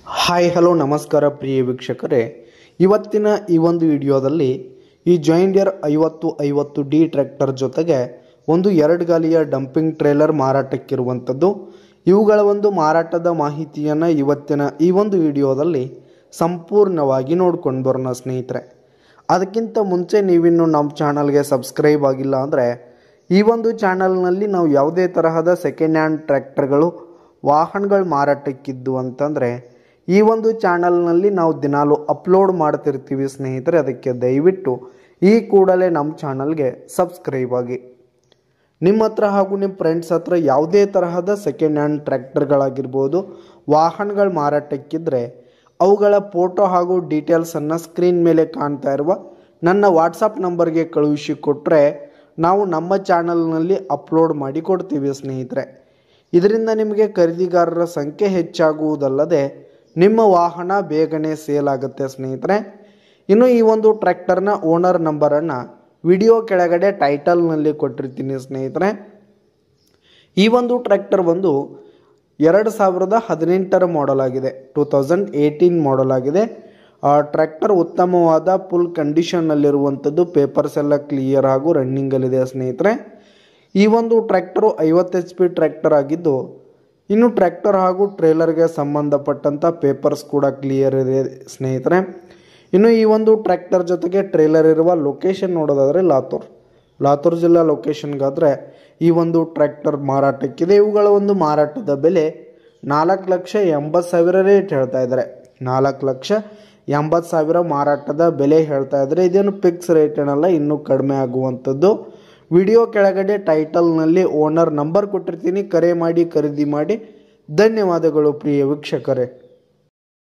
Hi hello ನಮಸ್ಕಾರ ಪ್ರಿಯ ವೀಕ್ಷಕರೇ, ಇವತ್ತಿನ ಈ ಒಂದು ವಿಡಿಯೋದಲ್ಲಿ ಈ ಜಾಯಿಂಟ್ ಡೀರ್ 5050D ಟ್ರ್ಯಾಕ್ಟರ್ ಜೊತೆಗೆ ಒಂದು 2 ಗಾಲಿಯ ಡಂಪಿಂಗ್ ಟ್ರೇಲರ್ ಮಾರಾಟಕ್ಕಿರುವಂಥದ್ದು. ಇವುಗಳ ಒಂದು ಮಾರಾಟದ ಮಾಹಿತಿಯನ್ನು ಇವತ್ತಿನ ಈ ಒಂದು ವಿಡಿಯೋದಲ್ಲಿ ಸಂಪೂರ್ಣವಾಗಿ ನೋಡ್ಕೊಂಡು ಬರೋಣ ಸ್ನೇಹಿತರೆ. ಅದಕ್ಕಿಂತ ಮುಂಚೆ ನೀವಿನ್ನು ನಮ್ಮ ಚಾನಲ್ಗೆ ಸಬ್ಸ್ಕ್ರೈಬ್ ಆಗಿಲ್ಲ ಅಂದರೆ ಈ ಒಂದು ಚಾನಲ್ನಲ್ಲಿ ನಾವು ಯಾವುದೇ ತರಹದ ಸೆಕೆಂಡ್ ಹ್ಯಾಂಡ್ ಟ್ರ್ಯಾಕ್ಟರ್ಗಳು ವಾಹನಗಳು ಮಾರಾಟಕ್ಕಿದ್ದು ಅಂತಂದರೆ ಈ ಒಂದು ಚಾನಲ್ನಲ್ಲಿ ನಾವು ದಿನಾಲು ಅಪ್ಲೋಡ್ ಮಾಡ್ತಿರ್ತೀವಿ ಸ್ನೇಹಿತರೆ. ಅದಕ್ಕೆ ದಯವಿಟ್ಟು ಈ ಕೂಡಲೇ ನಮ್ಮ ಚಾನಲ್ಗೆ ಸಬ್ಸ್ಕ್ರೈಬ್ ಆಗಿ. ನಿಮ್ಮ ಹತ್ರ ಹಾಗೂ ನಿಮ್ಮ ಫ್ರೆಂಡ್ಸ್ ಹತ್ರ ಯಾವುದೇ ತರಹದ ಸೆಕೆಂಡ್ ಹ್ಯಾಂಡ್ ಟ್ರ್ಯಾಕ್ಟರ್ಗಳಾಗಿರ್ಬೋದು ವಾಹನಗಳು ಮಾರಾಟಕ್ಕಿದ್ರೆ ಅವುಗಳ ಫೋಟೋ ಹಾಗೂ ಡೀಟೇಲ್ಸನ್ನು ಸ್ಕ್ರೀನ್ ಮೇಲೆ ಕಾಣ್ತಾ ಇರುವ ನನ್ನ ವಾಟ್ಸಪ್ ನಂಬರ್ಗೆ ಕಳುಹಿಸಿ ಕೊಟ್ಟರೆ ನಾವು ನಮ್ಮ ಚಾನಲ್ನಲ್ಲಿ ಅಪ್ಲೋಡ್ ಮಾಡಿ ಕೊಡ್ತೀವಿ ಸ್ನೇಹಿತರೆ. ಇದರಿಂದ ನಿಮಗೆ ಖರೀದಿಗಾರರ ಸಂಖ್ಯೆ ಹೆಚ್ಚಾಗುವುದಲ್ಲದೆ ನಿಮ್ಮ ವಾಹನ ಬೇಗನೆ ಸೇಲ್ ಆಗುತ್ತೆ ಸ್ನೇಹಿತರೆ. ಇನ್ನು ಈ ಒಂದು ಟ್ರ್ಯಾಕ್ಟರ್ನ ಓನರ್ ನಂಬರನ್ನು ವಿಡಿಯೋ ಕೆಳಗಡೆ ಟೈಟಲ್ನಲ್ಲಿ ಕೊಟ್ಟಿರ್ತೀನಿ ಸ್ನೇಹಿತರೆ. ಈ ಒಂದು ಟ್ರ್ಯಾಕ್ಟರ್ ಬಂದು 2018 ಮಾಡೆಲ್ ಆಗಿದೆ, 2018 ಮಾಡೆಲ್ ಆಗಿದೆ. ಟ್ರ್ಯಾಕ್ಟರ್ ಉತ್ತಮವಾದ ಫುಲ್ ಕಂಡೀಷನ್ನಲ್ಲಿರುವಂಥದ್ದು, ಪೇಪರ್ಸ್ ಎಲ್ಲ ಕ್ಲಿಯರ್ ಹಾಗೂ ರನ್ನಿಂಗಲ್ಲಿದೆ ಸ್ನೇಹಿತರೆ. ಈ ಒಂದು ಟ್ರ್ಯಾಕ್ಟರು 50 HP ಟ್ರ್ಯಾಕ್ಟರ್ ಆಗಿದ್ದು ಇನ್ನು ಟ್ರ್ಯಾಕ್ಟರ್ ಹಾಗೂ ಟ್ರೇಲರ್ಗೆ ಸಂಬಂಧಪಟ್ಟಂಥ ಪೇಪರ್ಸ್ ಕೂಡ ಕ್ಲಿಯರ್ ಇದೆ ಸ್ನೇಹಿತರೆ. ಇನ್ನು ಈ ಒಂದು ಟ್ರ್ಯಾಕ್ಟರ್ ಜೊತೆಗೆ ಟ್ರೇಲರ್ ಇರುವ ಲೊಕೇಶನ್ ನೋಡೋದಾದರೆ ಲಾತೂರ್ ಜಿಲ್ಲಾ ಲೊಕೇಶನ್ಗಾದರೆ ಈ ಒಂದು ಟ್ರ್ಯಾಕ್ಟರ್ ಮಾರಾಟಕ್ಕಿದೆ. ಇವುಗಳ ಒಂದು ಮಾರಾಟದ ಬೆಲೆ 4,80,000 ರೇಟ್ ಹೇಳ್ತಾ ಇದ್ದಾರೆ. 4,80,000 ಮಾರಾಟದ ಬೆಲೆ ಹೇಳ್ತಾ ಇದ್ದಾರೆ. ಇದೇನು ಫಿಕ್ಸ್ ರೇಟ್ ಏನಲ್ಲ, ಇನ್ನೂ ಕಡಿಮೆ ಆಗುವಂಥದ್ದು. ವಿಡಿಯೋ ಕೆಳಗಡೆ ಟೈಟಲ್ನಲ್ಲಿ ಓನರ್ ನಂಬರ್ ಕೊಟ್ಟಿರ್ತೀನಿ, ಕರೆ ಮಾಡಿ ಖರೀದಿ ಮಾಡಿ. ಧನ್ಯವಾದಗಳು ಪ್ರಿಯ ವೀಕ್ಷಕರೇ.